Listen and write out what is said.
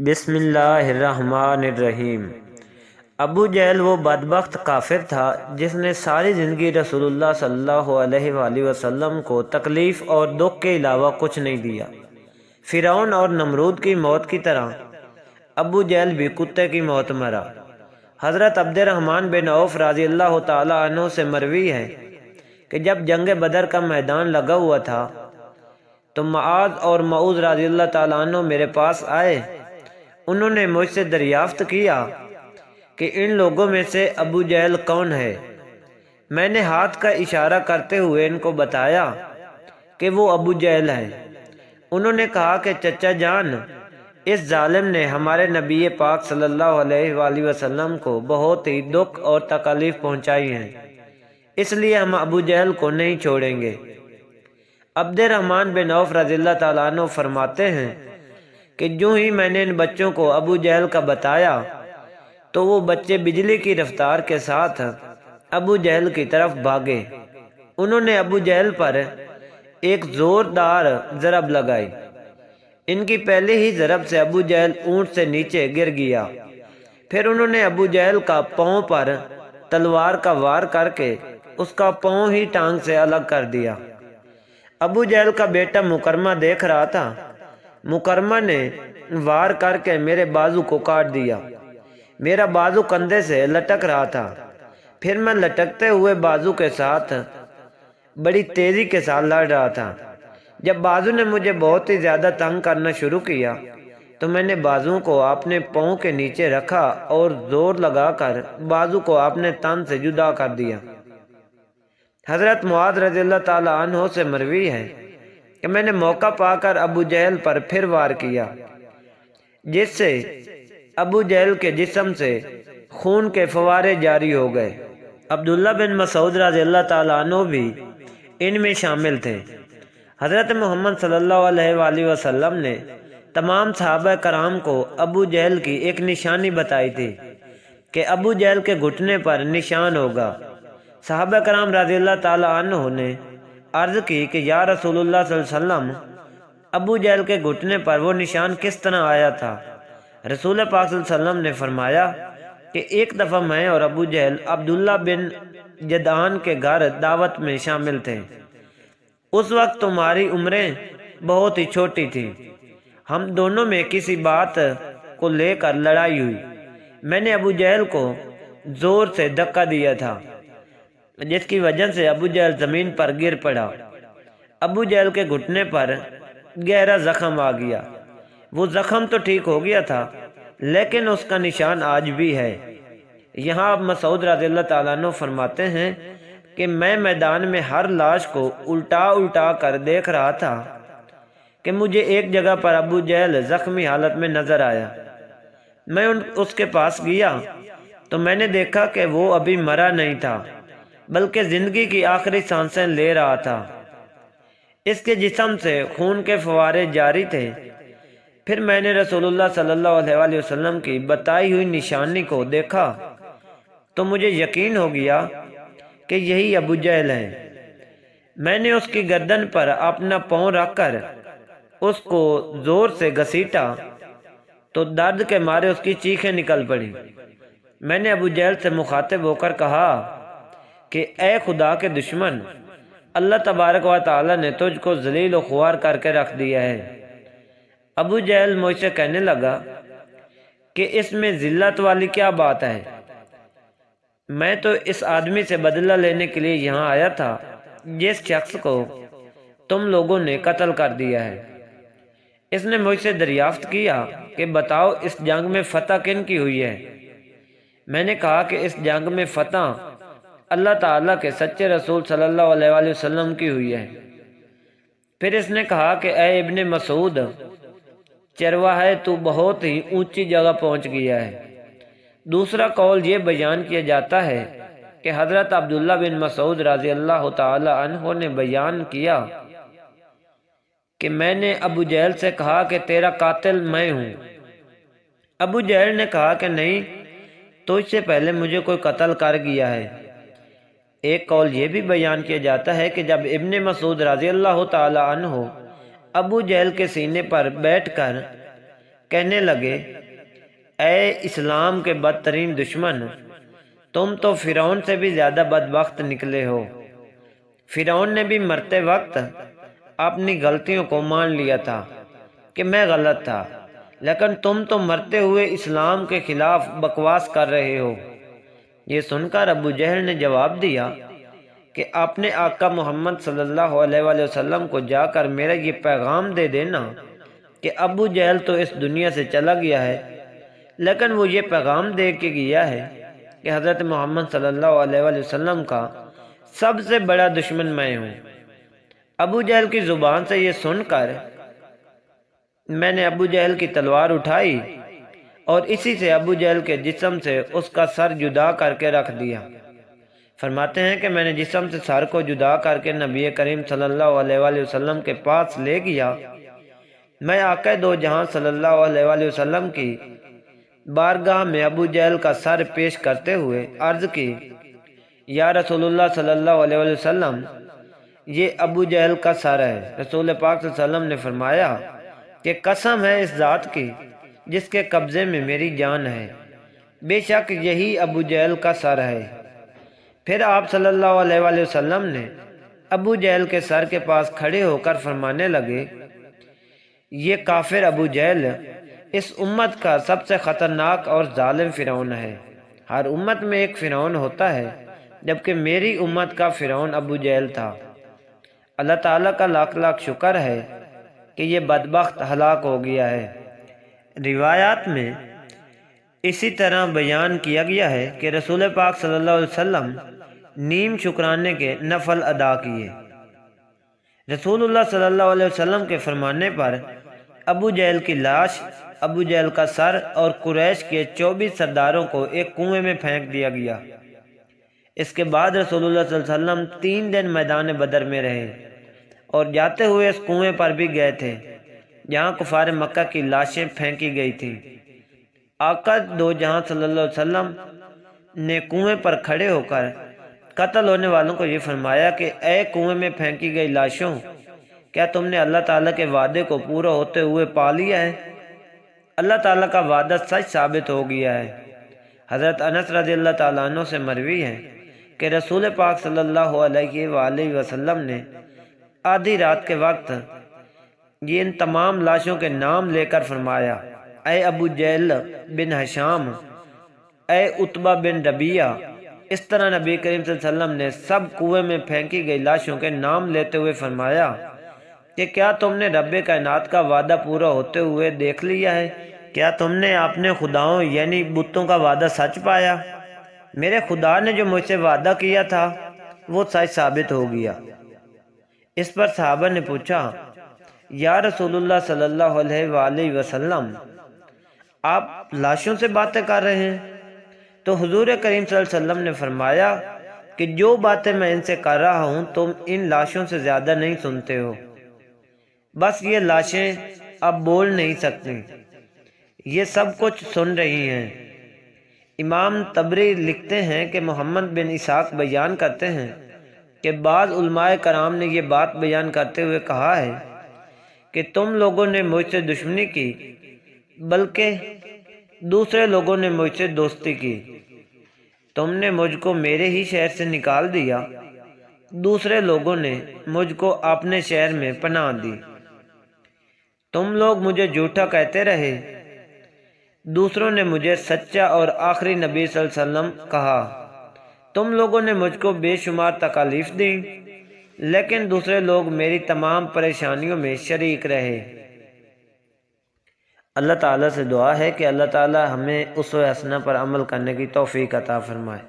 بسم اللہ الرحمن الرحیم۔ ابو جہل وہ بدبخت کافر تھا جس نے ساری زندگی رسول اللہ صلی اللہ علیہ وآلہ وسلم کو تکلیف اور دکھ کے علاوہ کچھ نہیں دیا۔ فرعون اور نمرود کی موت کی طرح ابو جہل بھی کتے کی موت مرا۔ حضرت عبد الرحمن بن عوف رضی اللہ تعالی عنہ سے مروی ہے کہ جب جنگ بدر کا میدان لگا ہوا تھا تو معاذ اور معوذ رضی اللہ تعالی عنہ میرے پاس آئے۔ انہوں نے مجھ سے دریافت کیا کہ ان لوگوں میں سے ابو جہل کون ہے؟ میں نے ہاتھ کا اشارہ کرتے ہوئے ان کو بتایا کہ وہ ابو جہل ہے۔ انہوں نے کہا کہ چچا جان، اس ظالم نے ہمارے نبی پاک صلی اللہ علیہ وآلہ وسلم کو بہت ہی دکھ اور تکلیف پہنچائی ہیں، اس لیے ہم ابو جہل کو نہیں چھوڑیں گے۔ عبد الرحمن بن عوف رضی اللہ تعالیٰ عنہ فرماتے ہیں کہ جو ہی میں نے ان بچوں کو ابو جہل کا بتایا تو وہ بچے بجلی کی رفتار کے ساتھ ابو جہل کی طرف بھاگے۔ انہوں نے ابو جہل پر ایک زوردار ضرب لگائی۔ ان کی پہلی ہی ضرب سے ابو جہل اونٹ سے نیچے گر گیا۔ پھر انہوں نے ابو جہل کا پاؤں پر تلوار کا وار کر کے اس کا پاؤں ہی ٹانگ سے الگ کر دیا۔ ابو جہل کا بیٹا مکرمہ دیکھ رہا تھا۔ مکرمہ نے وار کر کے میرے بازو کو کاٹ دیا۔ میرا بازو کندھے سے لٹک رہا تھا۔ پھر میں لٹکتے ہوئے بازو کے ساتھ بڑی تیزی کے ساتھ لڑ رہا تھا۔ جب بازو نے مجھے بہت ہی زیادہ تنگ کرنا شروع کیا تو میں نے بازو کو اپنے پاؤں کے نیچے رکھا اور زور لگا کر بازو کو اپنے تن سے جدا کر دیا۔ حضرت معاذ رضی اللہ تعالی عنہ سے مروی ہے کہ میں نے موقع پا کر ابو جہل پر پھر وار کیا، جس سے ابو جہل کے جسم سے خون کے فوارے جاری ہو گئے۔ عبداللہ بن مسعود رضی اللہ تعالیٰ عنہ بھی ان میں شامل تھے۔ حضرت محمد صلی اللہ علیہ وآلہ وسلم نے تمام صحابہ کرام کو ابو جہل کی ایک نشانی بتائی تھی کہ ابو جہل کے گھٹنے پر نشان ہوگا۔ صحابہ کرام رضی اللہ تعالیٰ عنہ نے عرض کی کہ یا رسول اللہ صلی اللہ علیہ وسلم، ابو جہل کے گھٹنے پر وہ نشان کس طرح آیا تھا؟ رسول پاک صلی اللہ علیہ وسلم نے فرمایا کہ ایک دفعہ میں اور ابو جہل عبداللہ بن جدعان کے گھر دعوت میں شامل تھے۔ اس وقت تمہاری عمریں بہت ہی چھوٹی تھیں۔ ہم دونوں میں کسی بات کو لے کر لڑائی ہوئی۔ میں نے ابو جہل کو زور سے دھکا دیا تھا، جس کی وجہ سے ابو جہل زمین پر گر پڑا۔ ابو جہل کے گھٹنے پر گہرا زخم آ گیا۔ وہ زخم تو ٹھیک ہو گیا تھا لیکن اس کا نشان آج بھی ہے۔ یہاں اب مسعود رضی اللہ تعالیٰ عنہ فرماتے ہیں کہ میں میدان میں ہر لاش کو الٹا الٹا کر دیکھ رہا تھا کہ مجھے ایک جگہ پر ابو جہل زخمی حالت میں نظر آیا۔ میں اس کے پاس گیا تو میں نے دیکھا کہ وہ ابھی مرا نہیں تھا بلکہ زندگی کی آخری سانسیں لے رہا تھا۔ اس کے جسم سے خون کے فوارے جاری تھے۔ پھر میں نے رسول اللہ صلی اللہ علیہ وآلہ وسلم کی بتائی ہوئی نشانی کو دیکھا تو مجھے یقین ہو گیا کہ یہی ابو جہل ہے۔ میں نے اس کی گردن پر اپنا پاؤں رکھ کر اس کو زور سے گھسیٹا تو درد کے مارے اس کی چیخیں نکل پڑی۔ میں نے ابو جہل سے مخاطب ہو کر کہا کہ اے خدا کے دشمن، اللہ تبارک و تعالی نے تجھ کو ذلیل و خوار کر کے رکھ دیا ہے۔ ابو جہل مجھ سے کہنے لگا کہ اس میں ذلت والی کیا بات ہے؟ میں تو اس آدمی سے بدلہ لینے کے لیے یہاں آیا تھا جس شخص کو تم لوگوں نے قتل کر دیا ہے۔ اس نے مجھ سے دریافت کیا کہ بتاؤ اس جنگ میں فتح کن کی ہوئی ہے؟ میں نے کہا کہ اس جنگ میں فتح اللہ تعالیٰ کے سچے رسول صلی اللہ علیہ وآلہ وسلم کی ہوئی ہے۔ پھر اس نے کہا کہ اے ابن مسعود، چرواہے تو بہت ہی اونچی جگہ پہنچ گیا ہے۔ دوسرا قول یہ بیان کیا جاتا ہے کہ حضرت عبداللہ بن مسعود رضی اللہ تعالی عنہ نے بیان کیا کہ میں نے ابو جہل سے کہا کہ تیرا قاتل میں ہوں۔ ابو جہل نے کہا کہ نہیں، تو اس سے پہلے مجھے کوئی قتل کر گیا ہے۔ ایک قول یہ بھی بیان کیا جاتا ہے کہ جب ابن مسعود رضی اللہ تعالی عنہ ابو جہل کے سینے پر بیٹھ کر کہنے لگے، اے اسلام کے بدترین دشمن، تم تو فرعون سے بھی زیادہ بدبخت نکلے ہو۔ فرعون نے بھی مرتے وقت اپنی غلطیوں کو مان لیا تھا کہ میں غلط تھا، لیکن تم تو مرتے ہوئے اسلام کے خلاف بکواس کر رہے ہو۔ یہ سن کر ابو جہل نے جواب دیا کہ اپنے آقا محمد صلی اللہ علیہ وآلہ وسلم کو جا کر میرا یہ پیغام دے دینا کہ ابو جہل تو اس دنیا سے چلا گیا ہے، لیکن وہ یہ پیغام دے کے گیا ہے کہ حضرت محمد صلی اللہ علیہ وآلہ وسلم کا سب سے بڑا دشمن میں ہوں۔ ابو جہل کی زبان سے یہ سن کر میں نے ابو جہل کی تلوار اٹھائی اور اسی سے ابو جہل کے جسم سے اس کا سر جدا کر کے رکھ دیا۔ فرماتے ہیں کہ میں نے جسم سے سر کو جدا کر کے نبی کریم صلی اللہ علیہ وآلہ وسلم کے پاس لے گیا۔ میں آقا دو جہاں صلی اللہ علیہ وآلہ وسلم کی بارگاہ میں ابو جہل کا سر پیش کرتے ہوئے عرض کی، یا رسول اللہ صلی اللہ علیہ وآلہ وسلم، یہ ابو جہل کا سر ہے۔ رسول پاک صلی اللہ علیہ وسلم نے فرمایا کہ قسم ہے اس ذات کی جس کے قبضے میں میری جان ہے، بے شک یہی ابو جہل کا سر ہے۔ پھر آپ صلی اللہ علیہ وآلہ وسلم نے ابو جہل کے سر کے پاس کھڑے ہو کر فرمانے لگے، یہ کافر ابو جہل اس امت کا سب سے خطرناک اور ظالم فرعون ہے۔ ہر امت میں ایک فرعون ہوتا ہے، جبکہ میری امت کا فرعون ابو جہل تھا۔ اللہ تعالیٰ کا لاکھ لاکھ شکر ہے کہ یہ بدبخت ہلاک ہو گیا ہے۔ روایات میں اسی طرح بیان کیا گیا ہے کہ رسول پاک صلی اللہ علیہ وسلم نیم شکرانے کے نفل ادا کیے۔ رسول اللہ صلی اللہ علیہ وسلم کے فرمانے پر ابو جہل کی لاش، ابو جہل کا سر اور قریش کے 24 سرداروں کو ایک کنویں میں پھینک دیا گیا۔ اس کے بعد رسول اللہ صلی اللہ علیہ وسلم 3 دن میدان بدر میں رہے اور جاتے ہوئے اس کنویں پر بھی گئے تھے جہاں کفار مکہ کی لاشیں پھینکی گئی تھیں۔ آقا دو جہاں صلی اللہ علیہ وسلم نے کنویں پر کھڑے ہو کر قتل ہونے والوں کو یہ فرمایا کہ اے کنویں میں پھینکی گئی لاشوں، کیا تم نے اللہ تعالیٰ کے وعدے کو پورا ہوتے ہوئے پا لیا ہے؟ اللہ تعالیٰ کا وعدہ سچ ثابت ہو گیا ہے۔ حضرت انس رضی اللہ تعالیٰ عنہ سے مروی ہے کہ رسول پاک صلی اللہ علیہ وآلہ وسلم نے آدھی رات کے وقت یہ ان تمام لاشوں کے نام لے کر فرمایا، اے ابو جہل بن ہشام، اے عتبہ بن ربیعہ۔ اس طرح نبی کریم صلی اللہ علیہ وسلم نے سب کنویں میں پھینکی گئی لاشوں کے نام لیتے ہوئے فرمایا کہ کیا تم نے رب کائنات کا وعدہ پورا ہوتے ہوئے دیکھ لیا ہے؟ کیا تم نے اپنے خداؤں یعنی بتوں کا وعدہ سچ پایا؟ میرے خدا نے جو مجھ سے وعدہ کیا تھا وہ سچ ثابت ہو گیا۔ اس پر صحابہ نے پوچھا، یا رسول اللہ صلی اللہ علیہ وآلہ وسلم، آپ لاشوں سے باتیں کر رہے ہیں؟ تو حضور کریم صلی اللہ علیہ وسلم نے فرمایا کہ جو باتیں میں ان سے کر رہا ہوں تم ان لاشوں سے زیادہ نہیں سنتے ہو، بس یہ لاشیں اب بول نہیں سکتی، یہ سب کچھ سن رہی ہیں۔ امام طبری لکھتے ہیں کہ محمد بن اسحاق بیان کرتے ہیں کہ بعض علماء کرام نے یہ بات بیان کرتے ہوئے کہا ہے کہ تم لوگوں نے مجھ سے دشمنی کی، بلکہ دوسرے لوگوں نے مجھ سے دوستی کی۔ تم نے مجھ کو میرے ہی شہر سے نکال دیا، دوسرے لوگوں نے مجھ کو اپنے شہر میں پناہ دی۔ تم لوگ مجھے جھوٹا کہتے رہے، دوسروں نے مجھے سچا اور آخری نبی صلی اللہ علیہ وسلم کہا۔ تم لوگوں نے مجھ کو بے شمار تکالیف دی، لیکن دوسرے لوگ میری تمام پریشانیوں میں شریک رہے۔ اللہ تعالیٰ سے دعا ہے کہ اللہ تعالیٰ ہمیں اسوہ حسنہ پر عمل کرنے کی توفیق عطا فرمائے۔